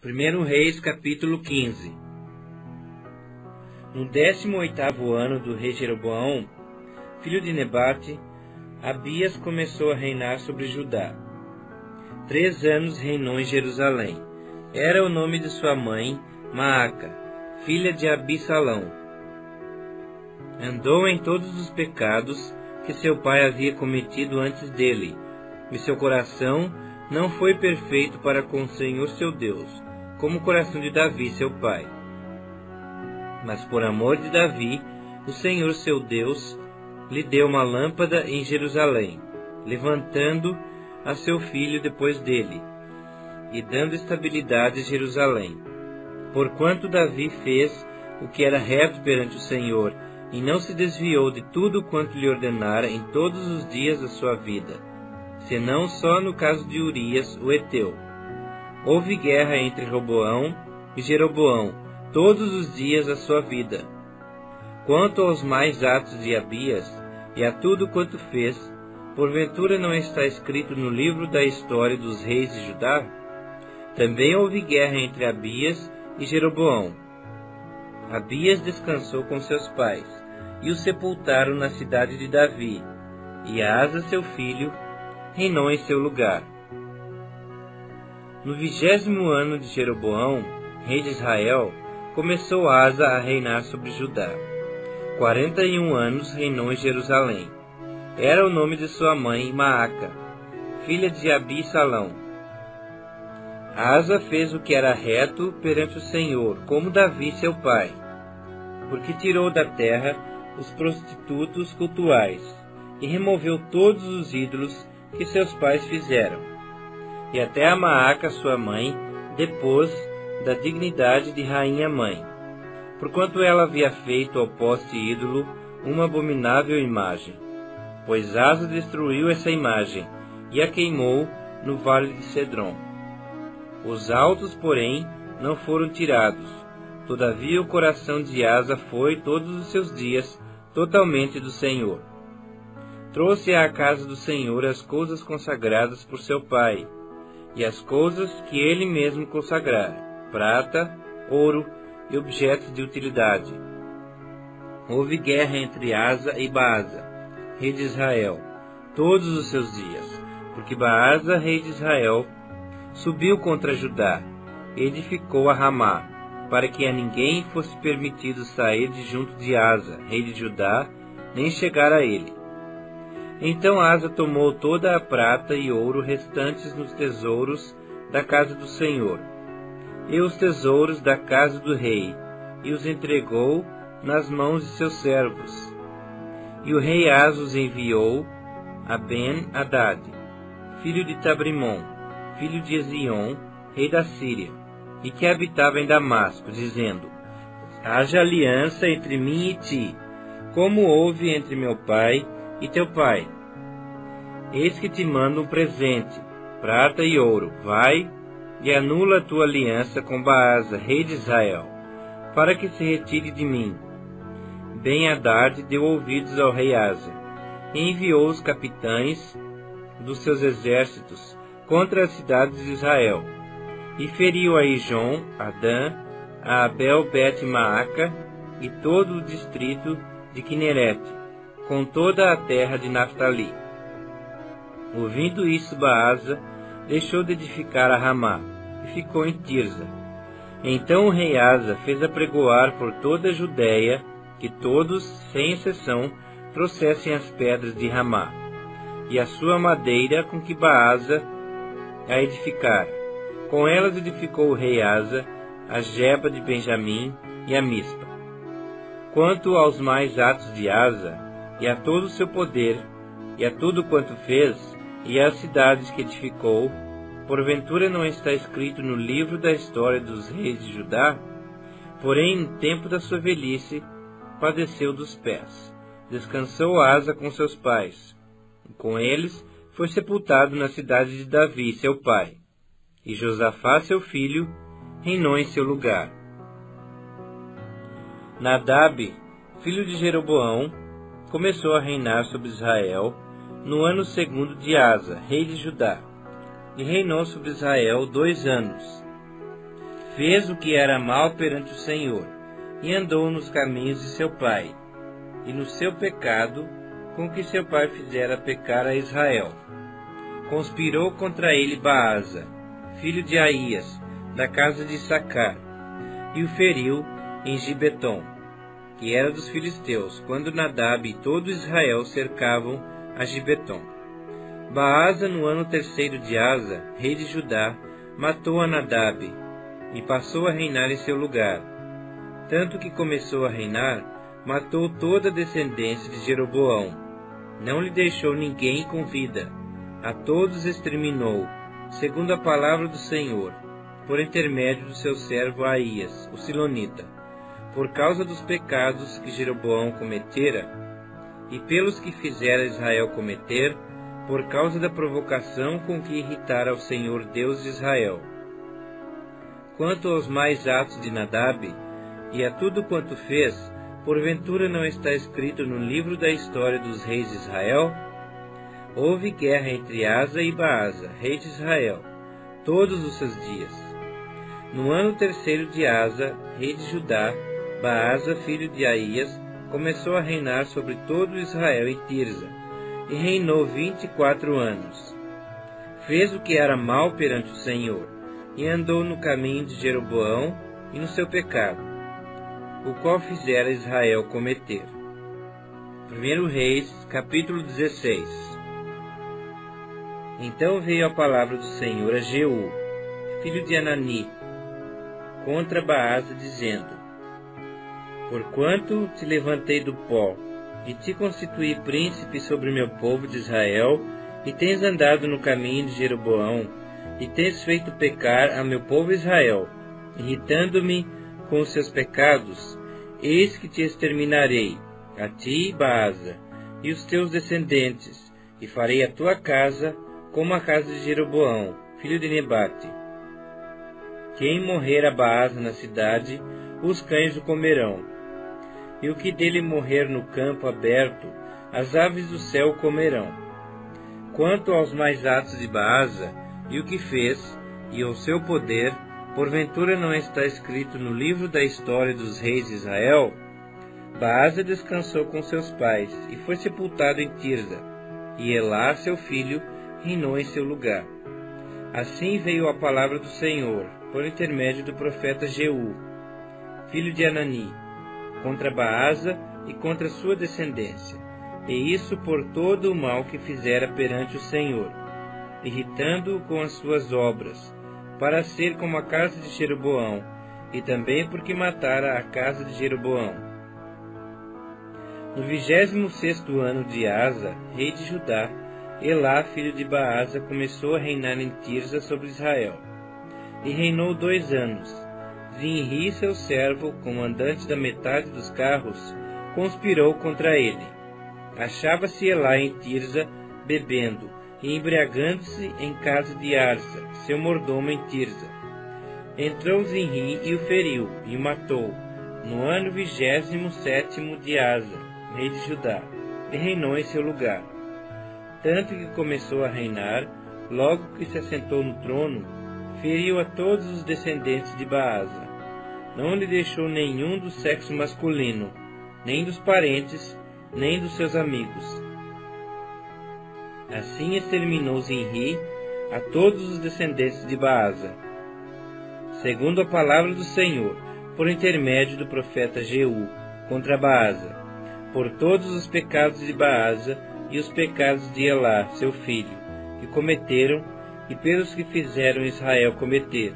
1 Reis, capítulo 15. No 18º ano do rei Jeroboão, filho de Nebate, Abias começou a reinar sobre Judá. 3 anos reinou em Jerusalém. Era o nome de sua mãe, Maaca, filha de Abissalão. Andou em todos os pecados que seu pai havia cometido antes dele, e seu coração não foi perfeito para com o Senhor seu Deus, como o coração de Davi, seu pai. Mas por amor de Davi, o Senhor seu Deus lhe deu uma lâmpada em Jerusalém, levantando a seu filho depois dele, e dando estabilidade a Jerusalém. Porquanto Davi fez o que era reto perante o Senhor, e não se desviou de tudo quanto lhe ordenara em todos os dias da sua vida, senão só no caso de Urias, o heteu. Houve guerra entre Roboão e Jeroboão todos os dias da sua vida. Quanto aos mais atos de Abias e a tudo quanto fez, porventura não está escrito no livro da história dos reis de Judá? Também houve guerra entre Abias e Jeroboão. Abias descansou com seus pais, e o sepultaram na cidade de Davi, e Asa, seu filho, reinou em seu lugar. No 20º ano de Jeroboão, rei de Israel, começou Asa a reinar sobre Judá. 41 anos reinou em Jerusalém. Era o nome de sua mãe, Maaca, filha de Abissalão. Asa fez o que era reto perante o Senhor, como Davi, seu pai, porque tirou da terra os prostitutos cultuais, e removeu todos os ídolos que seus pais fizeram. E até a Maaca, sua mãe, depôs da dignidade de rainha-mãe, porquanto ela havia feito ao poste ídolo uma abominável imagem. Pois Asa destruiu essa imagem, e a queimou no vale de Cedron. Os altos, porém, não foram tirados. Todavia o coração de Asa foi, todos os seus dias, totalmente do Senhor. Trouxe à casa do Senhor as coisas consagradas por seu pai, e as coisas que ele mesmo consagrara, prata, ouro e objetos de utilidade. Houve guerra entre Asa e Baasa, rei de Israel, todos os seus dias, porque Baasa, rei de Israel, subiu contra Judá, e edificou a Ramá, para que a ninguém fosse permitido sair de junto de Asa, rei de Judá, nem chegar a ele. Então Asa tomou toda a prata e ouro restantes nos tesouros da casa do Senhor, e os tesouros da casa do rei, e os entregou nas mãos de seus servos. E o rei Asa os enviou a Ben-Hadad, filho de Tabrimon, filho de Ezion, rei da Síria, e que habitava em Damasco, dizendo: Haja aliança entre mim e ti, como houve entre meu pai e teu pai. Eis que te mando um presente, prata e ouro. Vai e anula a tua aliança com Baasa, rei de Israel, para que se retire de mim. Ben-Hadad deu ouvidos ao rei Asa, e enviou os capitães dos seus exércitos contra as cidades de Israel, e feriu a Ijon, a Dan, a Abel-Bet-Maaca e todo o distrito de Quinerete, com toda a terra de Naftali. Ouvindo isso, Baasa deixou de edificar a Ramá, e ficou em Tirza. Então o rei Asa fez apregoar por toda a Judéia que todos, sem exceção, trouxessem as pedras de Ramá, e a sua madeira com que Baasa a edificara. Com elas edificou o rei Asa a Geba de Benjamim e a Mispa. Quanto aos mais atos de Asa, e a todo o seu poder, e a tudo quanto fez, e às cidades que edificou, porventura não está escrito no livro da história dos reis de Judá? Porém, no tempo da sua velhice, padeceu dos pés. Descansou Asa com seus pais. E com eles foi sepultado na cidade de Davi, seu pai. E Josafá, seu filho, reinou em seu lugar. Nadab, filho de Jeroboão, começou a reinar sobre Israel no ano 2º de Asa, rei de Judá, e reinou sobre Israel 2 anos. fez o que era mal perante o Senhor, e andou nos caminhos de seu pai, e no seu pecado, com que seu pai fizera pecar a Israel. Conspirou contra ele Baasa, filho de Aías, da casa de Issacar, e o feriu em Gibeton, que era dos filisteus, quando Nadab e todo Israel cercavam a Gibeton. Baasa, no ano 3º de Asa, rei de Judá, matou a Nadab, e passou a reinar em seu lugar. Tanto que começou a reinar, matou toda a descendência de Jeroboão. Não lhe deixou ninguém com vida. A todos exterminou, segundo a palavra do Senhor, por intermédio do seu servo Aías, o silonita, por causa dos pecados que Jeroboão cometera, e pelos que fizera Israel cometer, por causa da provocação com que irritara o Senhor Deus de Israel. Quanto aos mais atos de Nadab, e a tudo quanto fez, porventura não está escrito no livro da história dos reis de Israel? Houve guerra entre Asa e Baasa, rei de Israel, todos os seus dias. No ano 3º de Asa, rei de Judá, Baasa, filho de Aías, começou a reinar sobre todo Israel em Tirza, e reinou 24 anos. Fez o que era mal perante o Senhor, e andou no caminho de Jeroboão e no seu pecado, o qual fizera Israel cometer. 1 Reis, capítulo 16. Então veio a palavra do Senhor a Jeú, filho de Anani, contra Baasa, dizendo: Porquanto te levantei do pó, e te constituí príncipe sobre o meu povo de Israel, e tens andado no caminho de Jeroboão, e tens feito pecar a meu povo Israel, irritando-me com os seus pecados, eis que te exterminarei, a ti, Baasa, e os teus descendentes, e farei a tua casa como a casa de Jeroboão, filho de Nebate. Quem morrer a Baasa na cidade, os cães o comerão. E o que dele morrer no campo aberto, as aves do céu o comerão. Quanto aos mais atos de Baasa, e o que fez, e ao seu poder, porventura não está escrito no livro da história dos reis de Israel? Baasa descansou com seus pais, e foi sepultado em Tirza, e Elá, seu filho, reinou em seu lugar. Assim veio a palavra do Senhor, por intermédio do profeta Jeú, filho de Anani, contra Baasa e contra sua descendência, e isso por todo o mal que fizera perante o Senhor, irritando-o com as suas obras, para ser como a casa de Jeroboão, e também porque matara a casa de Jeroboão. No 26º ano de Asa, rei de Judá, Elá, filho de Baasa, começou a reinar em Tirza sobre Israel, e reinou 2 anos. Zinri, seu servo, comandante da metade dos carros, conspirou contra ele. Achava-se Elá em Tirza, bebendo, e embriagando-se em casa de Arsa, seu mordomo em Tirza. Entrou Zinri e o feriu, e o matou, no ano 27º de Asa, rei de Judá, e reinou em seu lugar. Tanto que começou a reinar, logo que se assentou no trono, feriu a todos os descendentes de Baasa. Não lhe deixou nenhum do sexo masculino, nem dos parentes, nem dos seus amigos. Assim exterminou Zinri a todos os descendentes de Baasa, segundo a palavra do Senhor, por intermédio do profeta Jeú, contra Baasa, por todos os pecados de Baasa e os pecados de Elá, seu filho, que cometeram, e pelos que fizeram Israel cometer,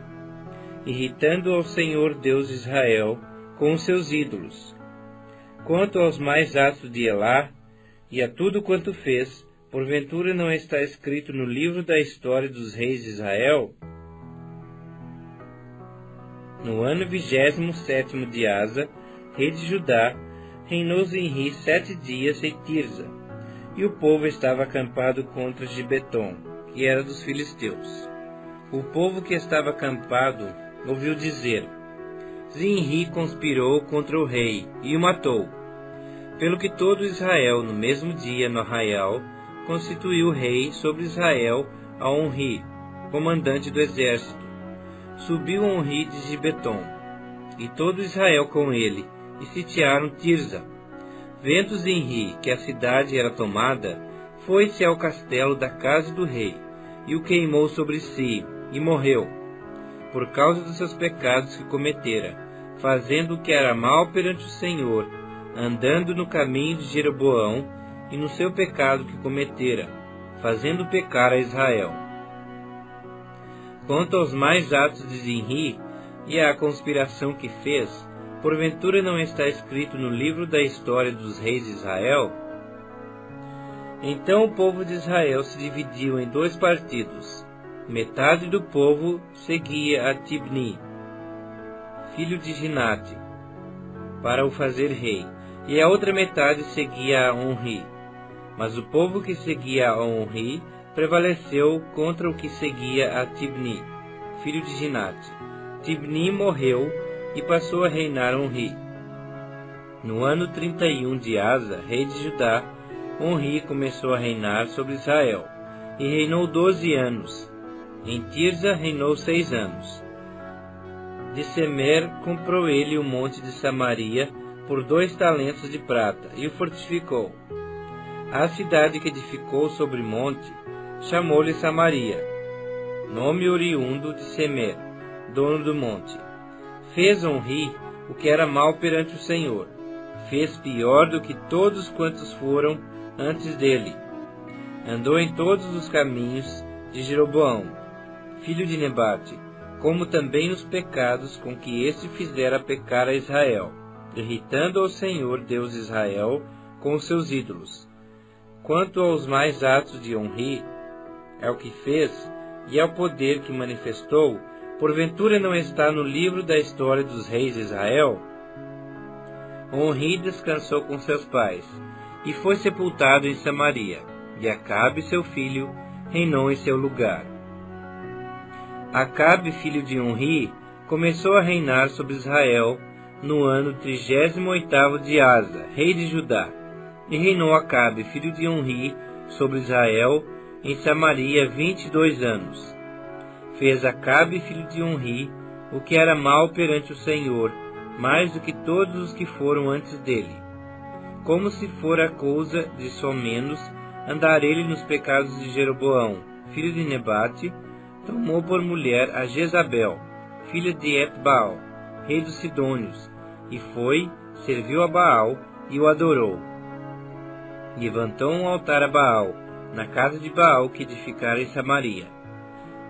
irritando ao Senhor Deus de Israel com os seus ídolos. Quanto aos mais atos de Elá, e a tudo quanto fez, porventura não está escrito no livro da história dos reis de Israel? No ano 27º de Asa, rei de Judá, reinou Zinri 7 dias em Tirza, e o povo estava acampado contra Gibeton, que era dos filisteus. O povo que estava acampado ouviu dizer: Zinri conspirou contra o rei, e o matou. Pelo que todo Israel, no mesmo dia, no arraial, constituiu rei sobre Israel a Onri, comandante do exército. subiu Onri de Gibeton, e todo Israel com ele, e sitiaram Tirza. Vendo Zinri que a cidade era tomada, foi-se ao castelo da casa do rei, e o queimou sobre si, e morreu, por causa dos seus pecados que cometera, fazendo o que era mal perante o Senhor, andando no caminho de Jeroboão, e no seu pecado que cometera, fazendo pecar a Israel. Quanto aos mais atos de Zinri e à conspiração que fez, porventura não está escrito no livro da história dos reis de Israel? Então o povo de Israel se dividiu em 2 partidos. Metade do povo seguia a Tibni, filho de Ginate, para o fazer rei, e a outra metade seguia a Onri. Mas o povo que seguia a Onri prevaleceu contra o que seguia a Tibni, filho de Ginate. Tibni morreu e passou a reinar Onri. No ano 31 de Asa, rei de Judá, Onri começou a reinar sobre Israel, e reinou 12 anos. Em Tirza reinou 6 anos. De Semer comprou ele o monte de Samaria por 2 talentos de prata, e o fortificou. A cidade que edificou sobre o monte chamou-lhe Samaria, nome oriundo de Semer, dono do monte. Fez Onri o que era mal perante o Senhor. Fez pior do que todos quantos foram antes dele. Andou em todos os caminhos de Jeroboão, filho de Nebate, como também nos pecados com que este fizera pecar a Israel, irritando ao Senhor Deus de Israel com os seus ídolos. Quanto aos mais atos de Onri, ao que fez e ao poder que manifestou, porventura não está no livro da história dos reis de Israel? Onri descansou com seus pais, e foi sepultado em Samaria, e Acabe, seu filho, reinou em seu lugar. Acabe, filho de Onri, começou a reinar sobre Israel no ano 38º de Asa, rei de Judá, e reinou Acabe, filho de Onri, sobre Israel, em Samaria 22 anos. Fez Acabe, filho de Onri, o que era mal perante o Senhor, mais do que todos os que foram antes dele. Como se fora coisa de somenos andar ele nos pecados de Jeroboão, filho de Nebate, tomou por mulher a Jezabel, filha de Etbaal, rei dos Sidônios, e foi, serviu a Baal e o adorou. Levantou um altar a Baal, na casa de Baal que edificara em Samaria.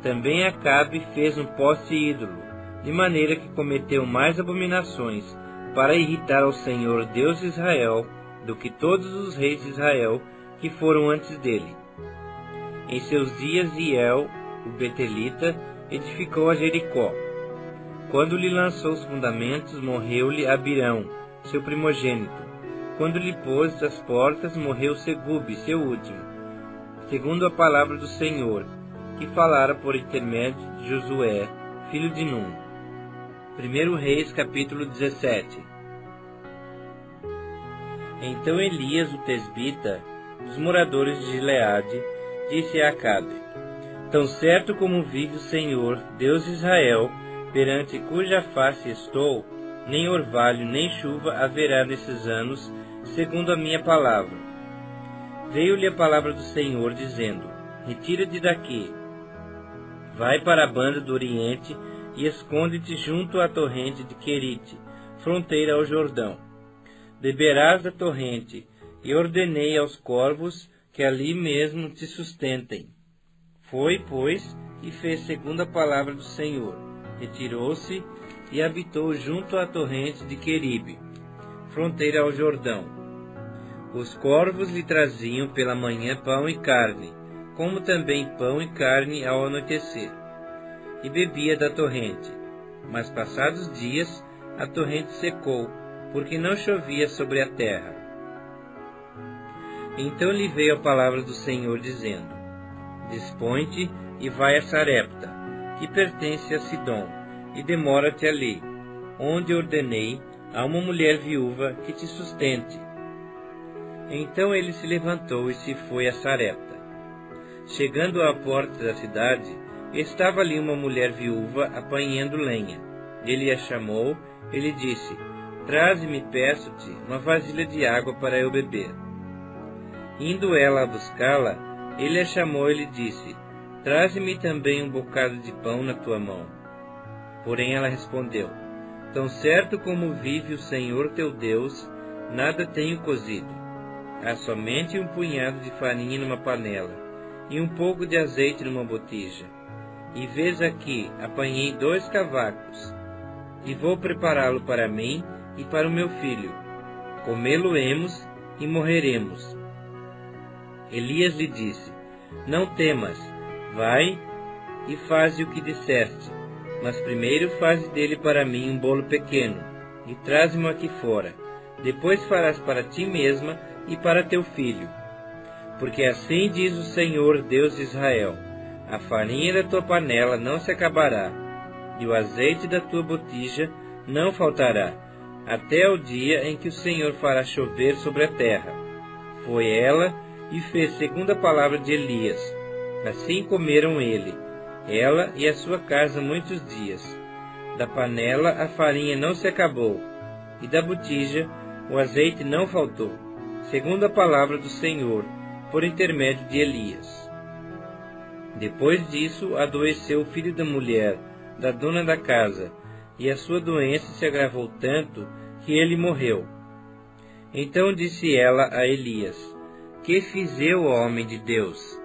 Também Acabe fez um poste ídolo, de maneira que cometeu mais abominações, para irritar ao Senhor Deus de Israel, do que todos os reis de Israel que foram antes dele. Em seus dias Hiel, o Betelita, edificou a Jericó. Quando lhe lançou os fundamentos, morreu-lhe Abirão, seu primogênito. Quando lhe pôs as portas, morreu Segube, seu último, segundo a palavra do Senhor, que falara por intermédio de Josué, filho de Num. 1 Reis, capítulo 17. Então Elias, o tesbita, dos moradores de Gileade, disse a Acabe: Tão certo como vive o Senhor, Deus de Israel, perante cuja face estou, nem orvalho nem chuva haverá nesses anos, segundo a minha palavra. Veio-lhe a palavra do Senhor, dizendo: Retira-te daqui, vai para a banda do Oriente e esconde-te junto à torrente de Querite, fronteira ao Jordão. Beberás da torrente, e ordenei aos corvos que ali mesmo te sustentem. Foi, pois, e fez segundo a palavra do Senhor. Retirou-se e habitou junto à torrente de Queribe, fronteira ao Jordão. Os corvos lhe traziam pela manhã pão e carne, como também pão e carne ao anoitecer, e bebia da torrente. Mas passados dias, a torrente secou, porque não chovia sobre a terra. Então lhe veio a palavra do Senhor, dizendo: Dispõe-te e vai a Sarepta, que pertence a Sidom, e demora-te ali, onde ordenei a uma mulher viúva que te sustente. Então ele se levantou e se foi a Sarepta. Chegando à porta da cidade, estava ali uma mulher viúva apanhando lenha. Ele a chamou e lhe disse: Traze-me, peço-te, uma vasilha de água para eu beber. Indo ela a buscá-la, ele a chamou e lhe disse: Traze-me também um bocado de pão na tua mão. Porém ela respondeu: Tão certo como vive o Senhor teu Deus, nada tenho cozido. Há somente um punhado de farinha numa panela, e um pouco de azeite numa botija. E vês aqui, apanhei 2 cavacos, e vou prepará-lo para mim e para o meu filho. Comê-lo-emos e morreremos. Elias lhe disse: Não temas, vai e faze o que disseste, mas primeiro faze dele para mim um bolo pequeno, e traze-mo aqui fora. Depois farás para ti mesma e para teu filho. Porque assim diz o Senhor, Deus de Israel: a farinha da tua panela não se acabará, e o azeite da tua botija não faltará, até o dia em que o Senhor fará chover sobre a terra. Foi ela e fez segundo a palavra de Elias. Assim comeram ela e a sua casa muitos dias. Da panela a farinha não se acabou, e da botija o azeite não faltou, segundo a palavra do Senhor, por intermédio de Elias. Depois disso, adoeceu o filho da mulher, da dona da casa, e a sua doença se agravou tanto que ele morreu. Então disse ela a Elias: Que fiz eu, homem de Deus?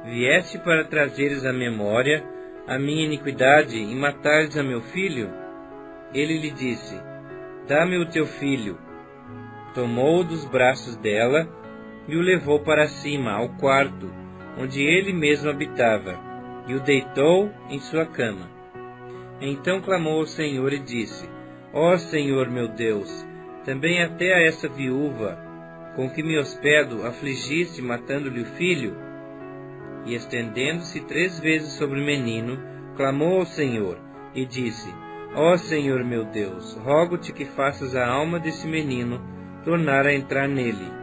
Vieste para trazeres à memória a minha iniquidade e matares a meu filho? Ele lhe disse: Dá-me o teu filho. Tomou-o dos braços dela e o levou para cima, ao quarto, onde ele mesmo habitava, e o deitou em sua cama. Então clamou ao Senhor e disse: Ó Senhor meu Deus, também até a essa viúva, com que me hospedo, afligiste, matando-lhe o filho? E estendendo-se 3 vezes sobre o menino, clamou ao Senhor, e disse: Ó Senhor meu Deus, rogo-te que faças a alma desse menino tornar a entrar nele.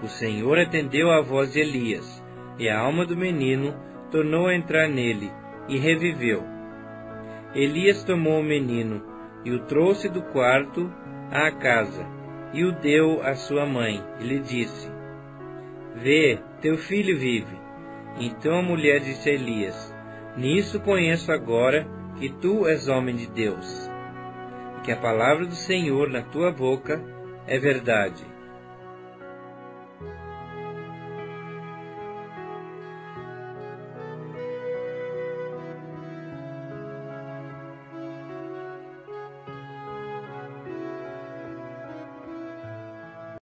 O Senhor atendeu à voz de Elias, e a alma do menino tornou a entrar nele, e reviveu. Elias tomou o menino, e o trouxe do quarto à casa, e o deu à sua mãe, e lhe disse: Vê, teu filho vive. Então a mulher disse a Elias: Nisso conheço agora que tu és homem de Deus, e que a palavra do Senhor na tua boca é verdade.